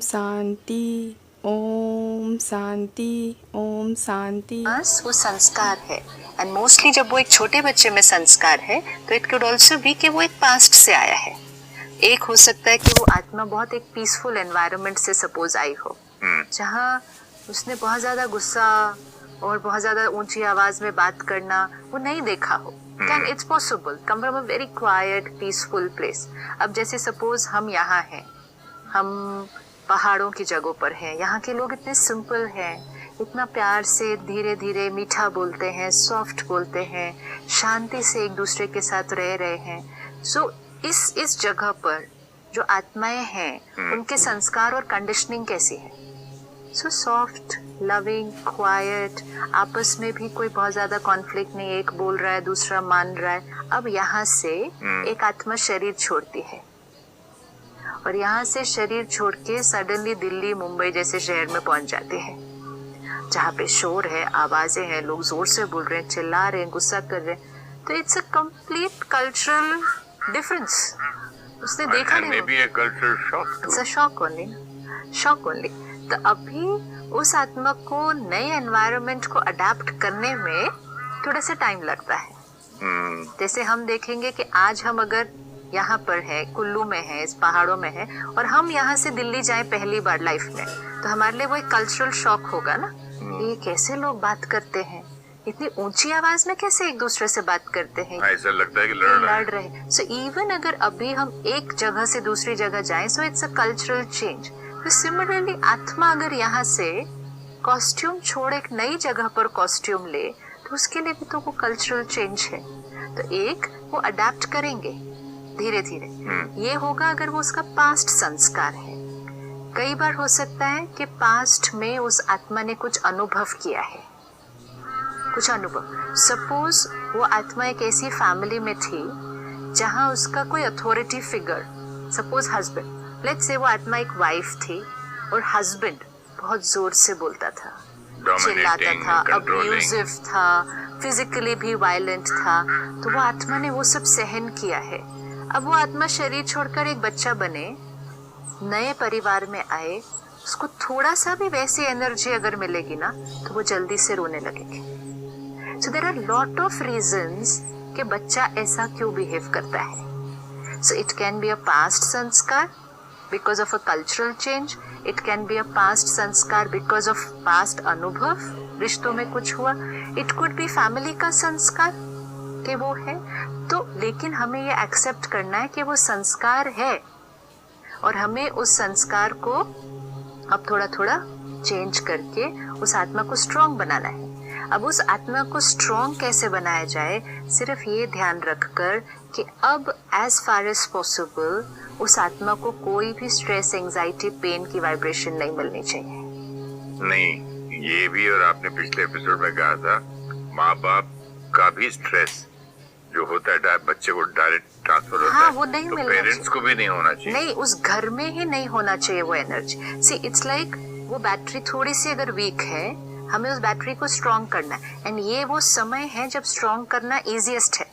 शांति, ओम शांति, ओम शांति। वो संस्कार है एंड मोस्टली जब वो एक छोटे बच्चे में संस्कार है तो इट कुड ऑल्सो बी कि वो एक पास्ट से आया है। एक हो सकता है कि वो आत्मा बहुत एक पीसफुल एनवायरनमेंट से सपोज आई हो, जहाँ उसने बहुत ज्यादा गुस्सा और बहुत ज्यादा ऊंची आवाज में बात करना वो नहीं देखा हो। Can it's possible come from a very quite peaceful place. अब जैसे सपोज हम यहाँ हैं, हम पहाड़ों की जगहों पर हैं, यहाँ के लोग इतने सिंपल हैं, इतना प्यार से धीरे धीरे मीठा बोलते हैं, सॉफ्ट बोलते हैं, शांति से एक दूसरे के साथ रह रहे हैं। सो इस जगह पर जो आत्माएं हैं उनके संस्कार और कंडीशनिंग कैसी है? सो सॉफ्ट, लविंग, क्वाइट, आपस में भी कोई बहुत ज्यादा कॉन्फ्लिक्ट नहीं, एक बोल रहा है दूसरा मान रहा है। अब यहाँ से एक आत्मा शरीर छोड़ती है और यहाँ से शरीर छोड़ के सडनली दिल्ली, मुंबई जैसे शहर में पहुंच जाते हैं, जहाँ पे शोर है, आवाजें हैं, लोग जोर से बोल रहे हैं, चिल्ला रहे हैं, गुस्सा कर रहे हैं। तो it's a complete cultural difference. उसने देखा नहीं, इट्स अ शॉक ओनली। तो अभी उस आत्मा को नए एनवायरनमेंट को अडेप्ट करने में थोड़ा सा टाइम लगता है। जैसे हम देखेंगे कि आज हम अगर यहाँ पर है, कुल्लू में है, इस पहाड़ों में है, और हम यहाँ से दिल्ली जाएं पहली बार लाइफ में, तो हमारे लिए वो एक कल्चरल शॉक होगा ना। ये कैसे लोग बात करते हैं, इतनी ऊंची आवाज में कैसे एक दूसरे से बात करते हैं, ऐसा लगता है कि लड़ रहे हैं। सो इवन अगर अभी हम एक जगह से दूसरी जगह जाएं, so it's a cultural change. तो सिमिलरली आत्मा अगर यहाँ से कॉस्ट्यूम छोड़ एक नई जगह पर कॉस्ट्यूम ले, तो उसके लिए भी तो वो कल्चरल चेंज है। तो एक वो अडेप्ट करेंगे धीरे धीरे। ये होगा अगर वो उसका पास्ट संस्कार है। कई बार हो सकता है कि पास्ट में उस आत्मा ने कुछ अनुभव किया है, कुछ अनुभव। सपोज वो आत्मा एक ऐसी फैमिली में थी जहां उसका कोई authority figure, suppose husband, let's say वो आत्मा एक वाइफ थी और हस्बैंड बहुत जोर से बोलता था, चिल्लाता था, अब्यूजिव था, फिजिकली भी वायलेंट था। तो वो आत्मा ने वो सब सहन किया है। अब वो आत्मा शरीर छोड़कर एक बच्चा बने, नए परिवार में आए, उसको थोड़ा सा भी वैसी एनर्जी अगर मिलेगी ना तो वो जल्दी से रोने लगेगी। So there are lot of reasons कि बच्चा ऐसा क्यों बिहेव करता है। So it can be a past sanskar because of a cultural change, it can be a past संस्कार because of past अनुभव, रिश्तों में कुछ हुआ, it could be family का संस्कार कि वो है। तो लेकिन हमें ये एक्सेप्ट करना है कि वो संस्कार है और हमें उस संस्कार को अब थोड़ा थोड़ा चेंज करके उस आत्मा को स्ट्रॉन्ग बनाना है। अब उस आत्मा को स्ट्रॉन्ग कैसे बनाया जाए, सिर्फ ये ध्यान रखकर कि अब एज फार एज पॉसिबल उस आत्मा को कोई भी स्ट्रेस, एंजाइटी, पेन की वाइब्रेशन नहीं मिलनी चाहिए। नहीं, ये भी, और आपने पिछले एपिसोड में कहा था माँ बाप का भी स्ट्रेस जो होता है बच्चे को डायरेक्ट ट्रांसफर होता है, वो नहीं तो मिलना पेरेंट्स को भी नहीं होना चाहिए। नहीं, उस घर में ही नहीं होना चाहिए वो एनर्जी। सी इट्स लाइक वो बैटरी थोड़ी सी अगर वीक है, हमें उस बैटरी को स्ट्रॉन्ग करना है। एंड ये वो समय है जब स्ट्रॉन्ग करना इजीएस्ट है।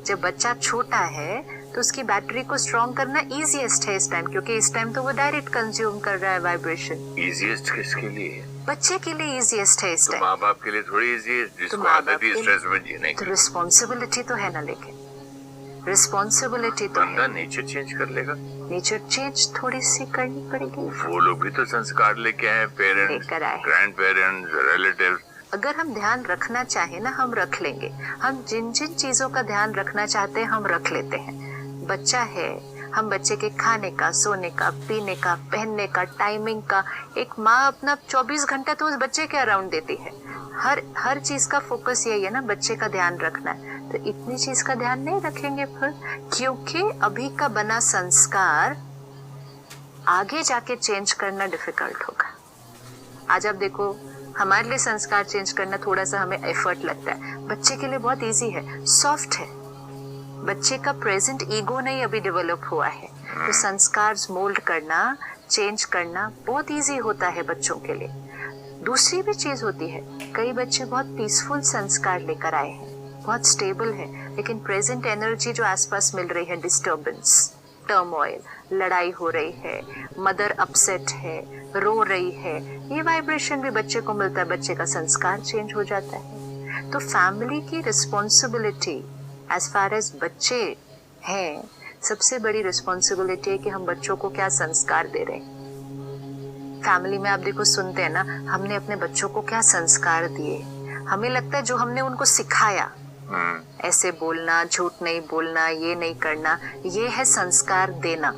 जब बच्चा छोटा है तो उसकी बैटरी को स्ट्रॉन्ग करना इजीएस्ट है इस टाइम, क्योंकि इस टाइम तो वो डायरेक्ट कंज्यूम कर रहा है वाइब्रेशन। इजीएस्ट किसके लिए? बच्चे के लिए इजीएस्ट है इस टाइम। माँ बाप के लिए थोड़ी इजी है, जिसको आदत ही स्ट्रेस में जीने की। तो रिस्पॉन्सिबिलिटी तो है ना, लेकिन रिस्पॉन्सिबिलिटी तो बंदा है। नेचर चेंज कर लेगा, नेचर चेंज थोड़ी सी करनी पड़ेगी। वो लोग भी तो संस्कार लेके आए, पेरेंट्स, ग्रैंड पेरेंट्स, रिलेटिव। अगर हम ध्यान रखना चाहे ना, हम रख लेंगे। हम जिन जिन चीजों का ध्यान रखना चाहते हैं हम रख लेते हैं। बच्चा है, हम बच्चे के खाने का, सोने का, पीने का, पहनने का, टाइमिंग का, एक माँ अपना 24 घंटा तो उस बच्चे के अराउंड देती है। हर चीज का फोकस यही है ना, बच्चे का ध्यान रखना है। तो इतनी चीज का ध्यान नहीं रखेंगे फिर, क्योंकि अभी का बना संस्कार आगे जाके चेंज करना डिफिकल्ट होगा। आज आप देखो, हमारे लिए संस्कार चेंज करना थोड़ा सा हमें एफर्ट लगता है, बच्चे के लिए बहुत इजी है, सॉफ्ट है। बच्चे का प्रेजेंट ईगो नहीं अभी डेवलप हुआ है, तो संस्कार मोल्ड करना, चेंज करना बहुत इजी होता है बच्चों के लिए। दूसरी भी चीज होती है, कई बच्चे बहुत पीसफुल संस्कार लेकर आए हैं, बहुत स्टेबल है, लेकिन प्रेजेंट एनर्जी जो आसपास मिल रही है, डिस्टर्बेंस, टर्मोइल, लड़ाई हो रही है, मदर अपसेट है, रो रही है, ये वाइब्रेशन भी बच्चे को मिलता है, बच्चे का संस्कार चेंज हो जाता है। तो फैमिली की रिस्पॉन्सिबिलिटी एज फार एज बच्चे हैं, सबसे बड़ी रिस्पॉन्सिबिलिटी है कि हम बच्चों को क्या संस्कार दे रहे हैं। फैमिली में आप देखो सुनते हैं ना, हमने अपने बच्चों को क्या संस्कार दिए। हमें लगता है जो हमने उनको सिखाया, ऐसे बोलना, झूठ नहीं बोलना, ये नहीं करना, ये है संस्कार देना।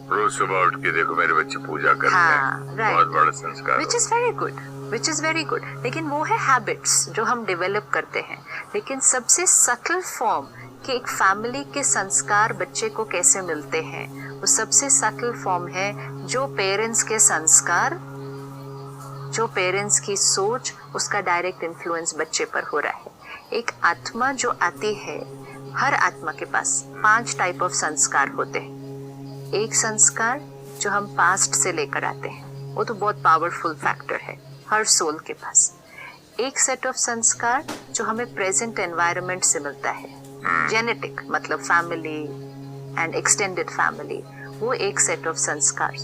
रोज सुबह उठ के देखो मेरे बच्चे पूजा करते हैं, बहुत बड़ा संस्कार, which is very good, which is very good. लेकिन वो है हैबिट्स जो हम डेवलप करते हैं। लेकिन सबसे सटल फॉर्म कि एक फैमिली के संस्कार बच्चे को कैसे मिलते हैं, वो सबसे सटल फॉर्म है जो पेरेंट्स के संस्कार, जो पेरेंट्स की सोच, उसका डायरेक्ट इन्फ्लुएंस बच्चे पर हो रहा है। एक आत्मा जो आती है, हर आत्मा के पास 5 टाइप ऑफ संस्कार होते हैं। एक संस्कार जो हम पास्ट से लेकर आते हैं, वो तो बहुत पावरफुल फैक्टर है हर सोल के पास। एक सेट ऑफ संस्कार जो हमें प्रेजेंट एनवायरनमेंट से मिलता है, जेनेटिक मतलब फैमिली एंड एक्सटेंडेड फैमिली, वो एक सेट ऑफ संस्कार।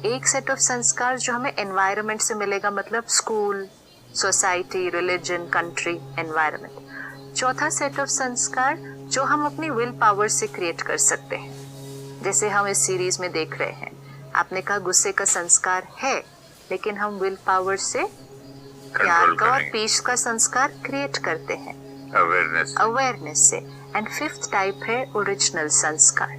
एक सेट ऑफ संस्कार जो हमें एनवायरनमेंट से मिलेगा, मतलब school, society, religion, country, environment. चौथा सेट ऑफ संस्कार जो हम अपनी विल पावर से क्रिएट कर सकते हैं, जैसे हम इस सीरीज में देख रहे हैं। आपने कहा गुस्से का संस्कार है, लेकिन हम विल पावर से प्यार का और पीस का संस्कार क्रिएट करते हैं, अवेयरनेस से। एंड 5th टाइप है ओरिजिनल संस्कार,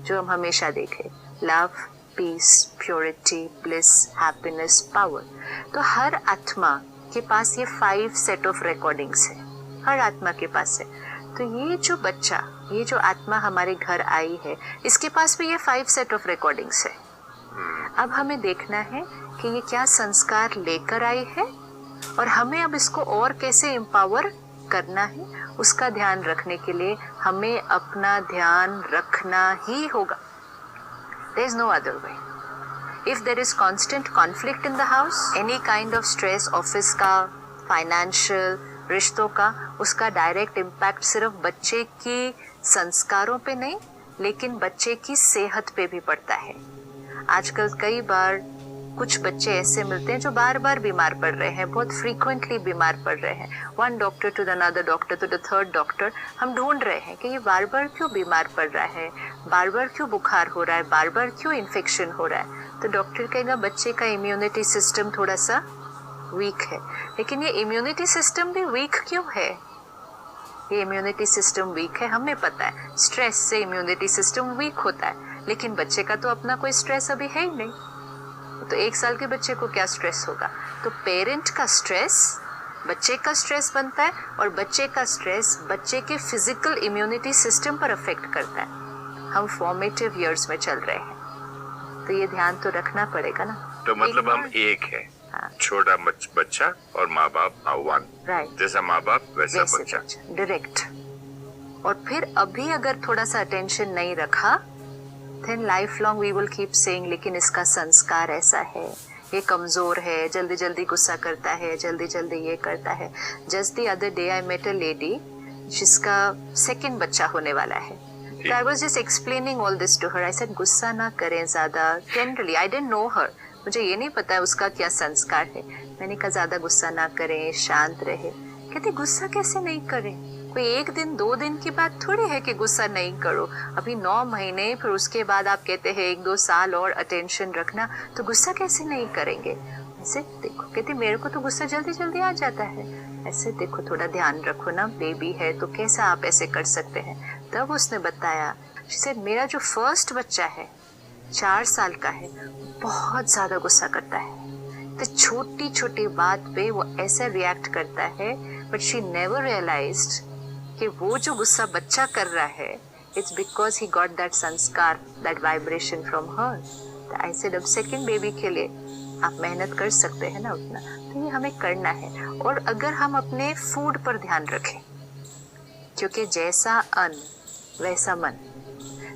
जो हम हमेशा देखे, love, peace, purity, bliss, happiness, power. तो हर आत्मा के पास ये 5 सेट ऑफ रिकॉर्डिंग्स है, हर आत्मा के पास है। तो ये जो बच्चा, ये जो आत्मा हमारे घर आई है, इसके पास भी ये 5 सेट ऑफ रिकॉर्डिंग्स है। अब हमें देखना है कि ये क्या संस्कार लेकर आई है और हमें अब इसको और कैसे एम्पावर करना है। उसका ध्यान रखने के लिए हमें अपना ध्यान रखना ही होगा। There is no other way. If there is constant conflict in the house, any kind of stress, office का, फाइनेंशियल, रिश्तों का, उसका डायरेक्ट इम्पैक्ट सिर्फ बच्चे की संस्कारों पे नहीं, लेकिन बच्चे की सेहत पे भी पड़ता है। आजकल कई बार कुछ बच्चे ऐसे मिलते हैं जो बार बार बीमार पड़ रहे हैं, बहुत फ्रीक्वेंटली बीमार पड़ रहे हैं। 1 doctor to the another doctor to the 3rd doctor, हम ढूंढ रहे हैं कि ये बार बार क्यों बीमार पड़ रहा है, बार बार क्यों बुखार हो रहा है, बार बार क्यों इन्फेक्शन हो रहा है। तो डॉक्टर कहेगा बच्चे का इम्यूनिटी सिस्टम थोड़ा सा वीक है। लेकिन ये इम्यूनिटी सिस्टम भी वीक क्यों है? ये इम्यूनिटी सिस्टम वीक है, हमें पता है, स्ट्रेस से इम्यूनिटी सिस्टम वीक होता है। लेकिन बच्चे का तो अपना कोई स्ट्रेस अभी है ही नहीं, तो 1 साल के बच्चे को क्या स्ट्रेस होगा? तो पेरेंट का स्ट्रेस बच्चे का स्ट्रेस बनता है, और बच्चे का स्ट्रेस बच्चे के फिजिकल इम्यूनिटी सिस्टम पर अफेक्ट करता है। हम फॉर्मेटिव ईयर्स में चल रहे हैं, तो ये ध्यान तो रखना पड़ेगा ना। तो मतलब हम एक है, हाँ। छोटा बच्चा और माँ बाप वन, राइट, जैसा माँ बाप वैसा बच्चा, डायरेक्ट। और फिर अभी अगर थोड़ा सा अटेंशन नहीं रखा, then lifelong we will keep saying लेकिन इसका संस्कार ऐसा है, ये कमजोर है, जल्दी जल्दी गुस्सा करता है, जल्दी जल्दी ये करता है। Just the other day I met a lady जिसका 2nd बच्चा होने वाला है। So I was just explaining all this to her. I said गुस्सा ना करें ज्यादा। Generally I didn't know her, मुझे ये नहीं पता है उसका क्या संस्कार है। मैंने कहा ज्यादा गुस्सा ना करें, शांत रहे। कहती गुस्सा कैसे नहीं करें? कोई 1 दिन 2 दिन की बात थोड़ी है कि गुस्सा नहीं करो। अभी 9 महीने, फिर उसके बाद आप कहते हैं 1-2 साल और अटेंशन रखना, तो गुस्सा कैसे नहीं करेंगे? ऐसे देखो, कहती मेरे को तो गुस्सा जल्दी जल्दी आ जाता है। ऐसे देखो, थोड़ा ध्यान रखो ना, बेबी है तो कैसा आप ऐसे कर सकते हैं? तब उसने बताया, मेरा जो 1st बच्चा है 4 साल का है, बहुत ज्यादा गुस्सा करता है। तो छोटी छोटी बात पे वो ऐसे रिएक्ट करता है, बट शी नेवर रियलाइज्ड कि वो जो गुस्सा बच्चा कर रहा है, it's because he got that sanskar, that vibration from her. I said अब 2nd बेबी के लिए आप मेहनत कर सकते हैं ना उतना, तो ये हमें करना है। और अगर हम अपने फूड पर ध्यान रखें, क्योंकि जैसा अन्न वैसा मन,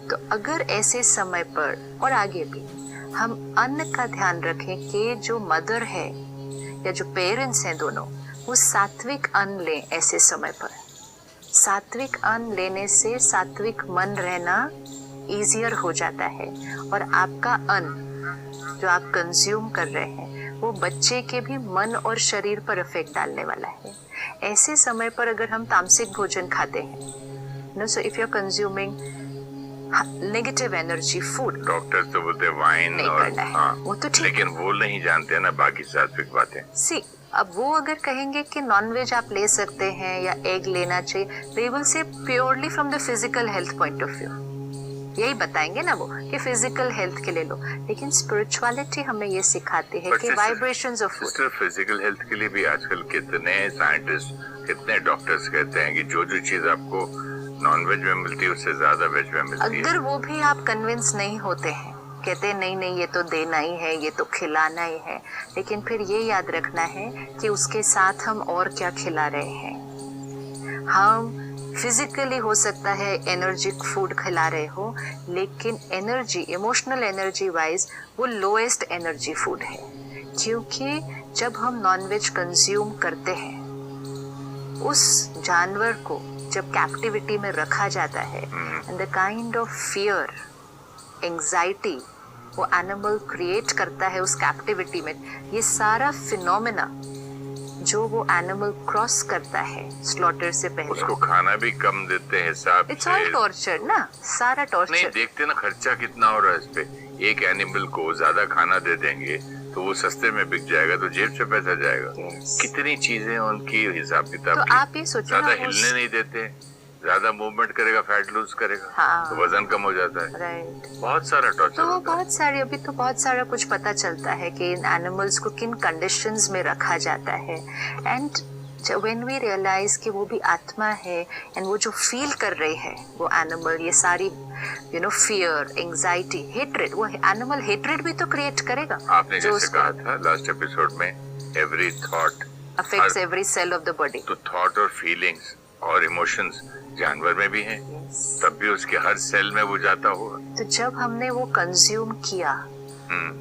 तो अगर ऐसे समय पर और आगे भी हम अन्न का ध्यान रखें कि जो मदर है या जो पेरेंट्स हैं दोनों, वो सात्विक अन्न लें। ऐसे समय पर सात्विक अन्न लेने से सात्विक मन रहना ईजियर हो जाता है और आपका अन्न जो आप कंज्यूम कर रहे हैं वो बच्चे के भी मन और शरीर पर इफेक्ट डालने वाला है। ऐसे समय पर अगर हम तामसिक भोजन खाते हैं, no, so if you are consuming negative energy food, doctor तो बोलते हैं वाइन नहीं और करना है। हाँ, वो तो ठीक लेकिन वो नहीं जानते ना बाकी सात्विक बातें। सी, अब वो अगर कहेंगे कि नॉनवेज आप ले सकते हैं या एग लेना चाहिए, they will say purely from the physical health point of view, यही बताएंगे ना वो कि फिजिकल हेल्थ के लिए लो। लेकिन स्पिरिचुअलिटी हमें ये सिखाती है कि वाइब्रेशंस ऑफ फूड। सिर्फ फिजिकल हेल्थ के लिए भी आजकल कितने साइंटिस्ट, कितने डॉक्टर्स कहते हैं कि जो जो चीज आपको नॉनवेज में मिलती है उससे ज्यादा वेज में मिलती है। अगर वो भी आप कन्विंस नहीं होते हैं, कहते हैं नहीं नहीं ये तो देना ही है, ये तो खिलाना ही है, लेकिन फिर ये याद रखना है कि उसके साथ हम और क्या खिला रहे हैं। हम फिजिकली हो सकता है एनर्जिक फूड खिला रहे हो, लेकिन एनर्जी, इमोशनल एनर्जी वाइज वो लोएस्ट एनर्जी फूड है। क्योंकि जब हम नॉनवेज कंज्यूम करते हैं, उस जानवर को जब कैप्टिविटी में रखा जाता है, and the kind of fear, anxiety वो एनिमल क्रिएट करता है उस कैप्टिविटी में, ये सारा फिनोमेना जो वो एनिमल क्रॉस करता है स्लॉटर से पहले, उसको खाना भी कम देते हैं हिसाब इट्स ऑल टॉर्चर ना, सारा टॉर्चर। नहीं देखते ना खर्चा कितना हो रहा है इस पे। एक एनिमल को ज्यादा खाना दे देंगे तो वो सस्ते में बिक जाएगा, तो जेब से पैसा जाएगा। कितनी चीजें उनकी हिसाब किताब तो की। आप ये सोचो ज्यादा ना, हिलने नहीं देते, ज्यादा मूवमेंट करेगा फैट लूज करेगा, हाँ, तो वजन कम हो जाता है। राइट। बहुत सारा टॉर्चर तो होता है। बहुत सारे, अभी तो बहुत सारा कुछ पता चलता है कि इन एनिमल्स को किन कंडीशंस में रखा जाता है। एंड व्हेन वी रियलाइज कि वो भी आत्मा है एंड वो जो फील कर रही है वो एनिमल, ये सारी फियर, एंजाइटी, हेट्रेड, वो एनिमल हेट्रेड भी तो क्रिएट करेगा। आपने जैसे कहा था लास्ट एपिसोड में, every thought affects every cell of the body. तो थॉट और फीलिंग्स और इमोशंस जानवर में भी हैं, तब भी उसके हर सेल में वो जाता होगा। तो जब हमने वो कंज्यूम किया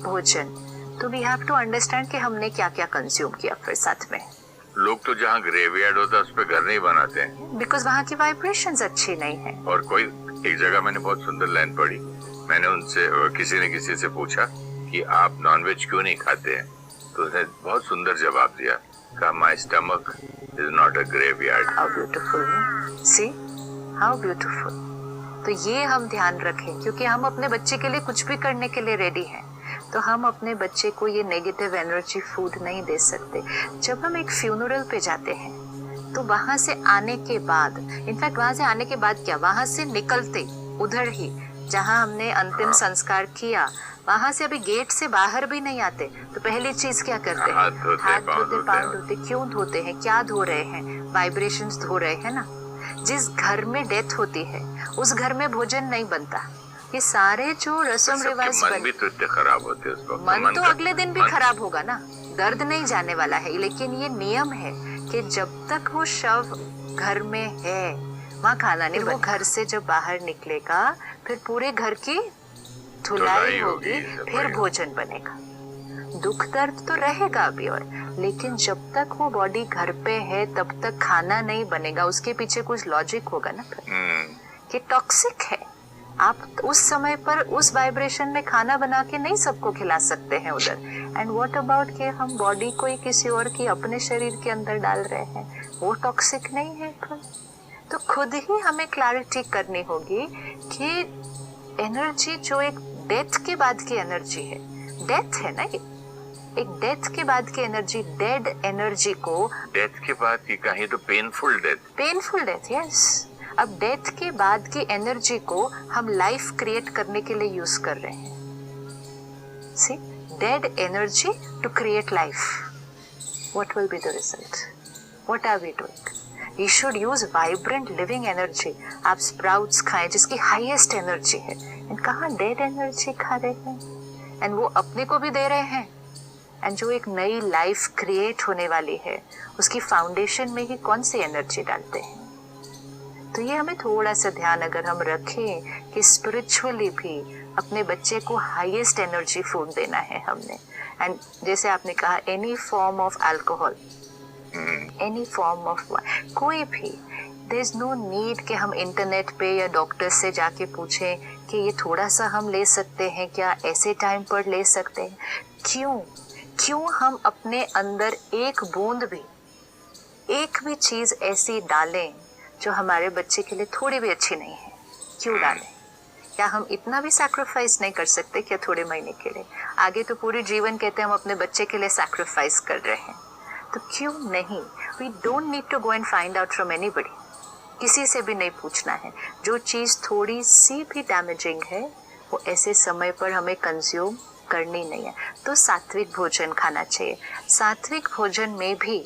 भोजन, तो वी हैव टू अंडरस्टैंड कि हमने क्या क्या कंज्यूम किया। फिर साथ में लोग तो जहाँ ग्रेवयार्ड होता है उस पे घर नहीं बनाते हैं, बिकॉज वहाँ की वाइब्रेशंस अच्छी नहीं है। और कोई एक जगह मैंने बहुत सुंदर लाइन पढ़ी, मैंने उनसे किसी ने किसी से पूछा कि आप नॉनवेज क्यों नहीं खाते हैं, तो उसने बहुत सुंदर जवाब दिया, कहा my stomach is not a graveyard. How beautiful, see how beautiful. तो ये हम ध्यान रखें, क्योंकि हम अपने बच्चे के लिए कुछ भी करने के लिए रेडी हैं, तो हम अपने बच्चे को ये नेगेटिव एनर्जी फूड नहीं दे सकते। जब हम एक फ्यूनरल पे जाते हैं तो वहां से आने के बाद, इनफैक्ट वहां से आने के बाद क्या, वहां से निकलते उधर ही जहां हमने अंतिम संस्कार किया, वहां से अभी गेट से बाहर भी नहीं आते तो पहली चीज क्या करते हैं, हाथ धोते, पाँव धोते। क्यों धोते हैं, क्या धो रहे हैं, वाइब्रेशंस धो रहे हैं ना। जिस घर में डेथ होती है उस घर में भोजन नहीं बनता। ये सारे जो रस्म रिवाज मन भी तो इतने खराब होते हैं उसको, मन तो अगले दिन भी खराब होगा ना, दर्द नहीं जाने वाला है। लेकिन ये नियम है कि जब तक वो शव घर में है वहाँ खाना नहीं, वो घर से जब बाहर निकलेगा फिर पूरे घर की धुलाई होगी, फिर भोजन बनेगा। दुख दर्द तो रहेगा अभी और, लेकिन जब तक वो बॉडी घर पे है तब तक खाना नहीं बनेगा। उसके पीछे कुछ लॉजिक होगा ना फिर कि टॉक्सिक है। आप उस समय पर उस वाइब्रेशन में खाना बना के नहीं सबको खिला सकते हैं उधर। एंड व्हाट अबाउट कि हम बॉडी को ही किसी और की अपने शरीर के अंदर डाल रहे हैं, वो टॉक्सिक नहीं है फिर। तो खुद ही हमें क्लैरिटी करनी होगी कि एनर्जी जो एक डेथ के बाद की एनर्जी है, डेथ है ना ये, एक डेथ के बाद की एनर्जी, डेड एनर्जी को, डेथ के बाद की कहीं तो पेनफुल डेथ, यस। अब डेथ के बाद की एनर्जी को हम लाइफ क्रिएट करने के लिए यूज कर रहे हैं। See, dead energy to create life, what will be the result, what are we doing? We should use vibrant living energy. आप स्प्राउट्स खाएं जिसकी हाईएस्ट एनर्जी है, एंड कहाँ डेड एनर्जी खा रहे हैं, एंड वो अपने को भी दे रहे हैं। एंड जो एक नई लाइफ क्रिएट होने वाली है उसकी फाउंडेशन में ही कौन सी एनर्जी डालते हैं? तो ये हमें थोड़ा सा ध्यान अगर हम रखें कि स्पिरिचुअली भी अपने बच्चे को हाईएस्ट एनर्जी फूड देना है हमने। एंड जैसे आपने कहा, any form of alcohol, any form of कोई भी देयर इज नो नीड कि हम इंटरनेट पे या डॉक्टर से जाके पूछें कि ये थोड़ा सा हम ले सकते हैं क्या, ऐसे टाइम पर ले सकते हैं। क्यों हम अपने अंदर एक भी चीज ऐसी डालें जो हमारे बच्चे के लिए थोड़ी भी अच्छी नहीं है? क्यों डालें? क्या हम इतना भी सैक्रिफाइस नहीं कर सकते क्या थोड़े महीने के लिए? आगे तो पूरी जीवन कहते हैं हम अपने बच्चे के लिए सैक्रिफाइस कर रहे हैं, तो क्यों नहीं? We don't need to go and find out from anybody, किसी से भी नहीं पूछना है। जो चीज़ थोड़ी सी भी डैमेजिंग है वो ऐसे समय पर हमें कंज्यूम करनी नहीं है। तो सात्विक भोजन खाना चाहिए। सात्विक भोजन में भी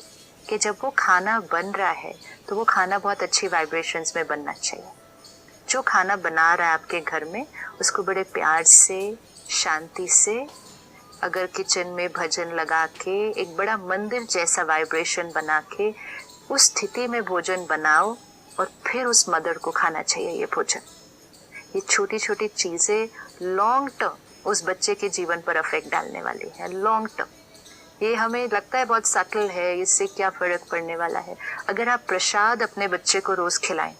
कि जब वो खाना बन रहा है तो वो खाना बहुत अच्छी वाइब्रेशंस में बनना चाहिए। जो खाना बना रहा है आपके घर में उसको बड़े प्यार से, शांति से, अगर किचन में भजन लगा के एक बड़ा मंदिर जैसा वाइब्रेशन बना के उस स्थिति में भोजन बनाओ और फिर उस मदर को खाना चाहिए ये भोजन। ये छोटी छोटी चीज़ें लॉन्ग टर्म उस बच्चे के जीवन पर अफेक्ट डालने वाली है। लॉन्ग टर्म ये हमें लगता है बहुत सटल है, इससे क्या फ़र्क पड़ने वाला है। अगर आप प्रसाद अपने बच्चे को रोज़ खिलाएं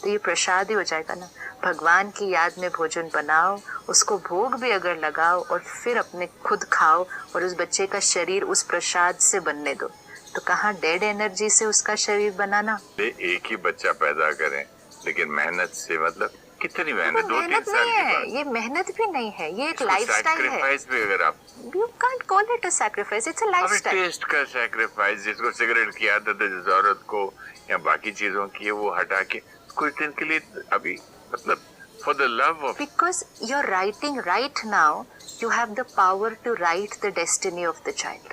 तो ये प्रसाद ही हो जाएगा ना। भगवान की याद में भोजन बनाओ, उसको भोग भी अगर लगाओ और फिर अपने खुद खाओ और उस बच्चे का शरीर उस प्रसाद से बनने दो। तो कहाँ डेड एनर्जी से उसका शरीर बनाना। एक ही बच्चा पैदा करें लेकिन मेहनत से, मतलब कितनी मेहनत, 2-3 साल नहीं के है, बाद। ये मेहनत भी नहीं है, ये एक लाइफस्टाइल है। सैक्रिफाइस भी अगर आप, You can't call it a sacrifice, it's a lifestyle. Taste का सैक्रिफाइस, जिसको सिगरेट की आदत है जिस औरत को या बाकी चीजों की है वो हटा के कुछ दिन के लिए अभी, मतलब for the love of, Because you're writing right now, you have the power to write the destiny of the child.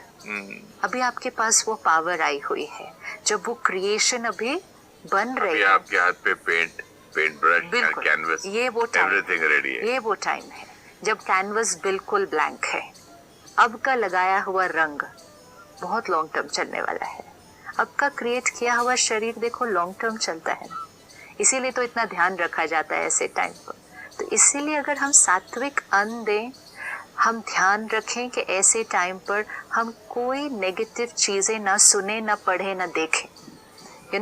अभी आपके पास वो पावर आई हुई है जब वो क्रिएशन अभी बन रही अभी है। आपके हाथ पे पेंट ब्रश, बिल्कुल, कैनवस, ये वो टाइम, एवरीथिंग रेडी है। ये वो टाइम है जब कैनवस बिल्कुल ब्लैंक है। अब का लगाया हुआ रंग बहुत लॉन्ग टर्म चलने वाला है। अब का क्रिएट किया हुआ शरीर देखो लॉन्ग टर्म चलता है ना, इसीलिए तो इतना ध्यान रखा जाता है ऐसे टाइम पर। तो इसीलिए अगर हम सात्विक अन्न दें, हम ध्यान रखें कि ऐसे टाइम पर हम कोई नेगेटिव चीज़ें ना सुने, ना पढ़े, ना देखें।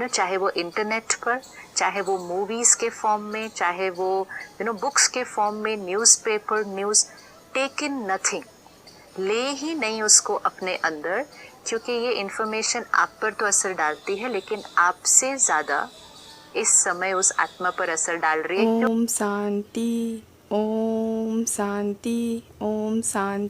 चाहे वो इंटरनेट पर, चाहे वो मूवीज़ के फॉर्म में, चाहे वो बुक्स के फॉर्म में, newspaper, news, take in nothing, ले ही नहीं उसको अपने अंदर, क्योंकि ये इन्फॉर्मेशन आप पर तो असर डालती है लेकिन आपसे ज़्यादा इस समय उस आत्मा पर असर डाल रही है। ओम शांति, ओम शांति, ओम शांति।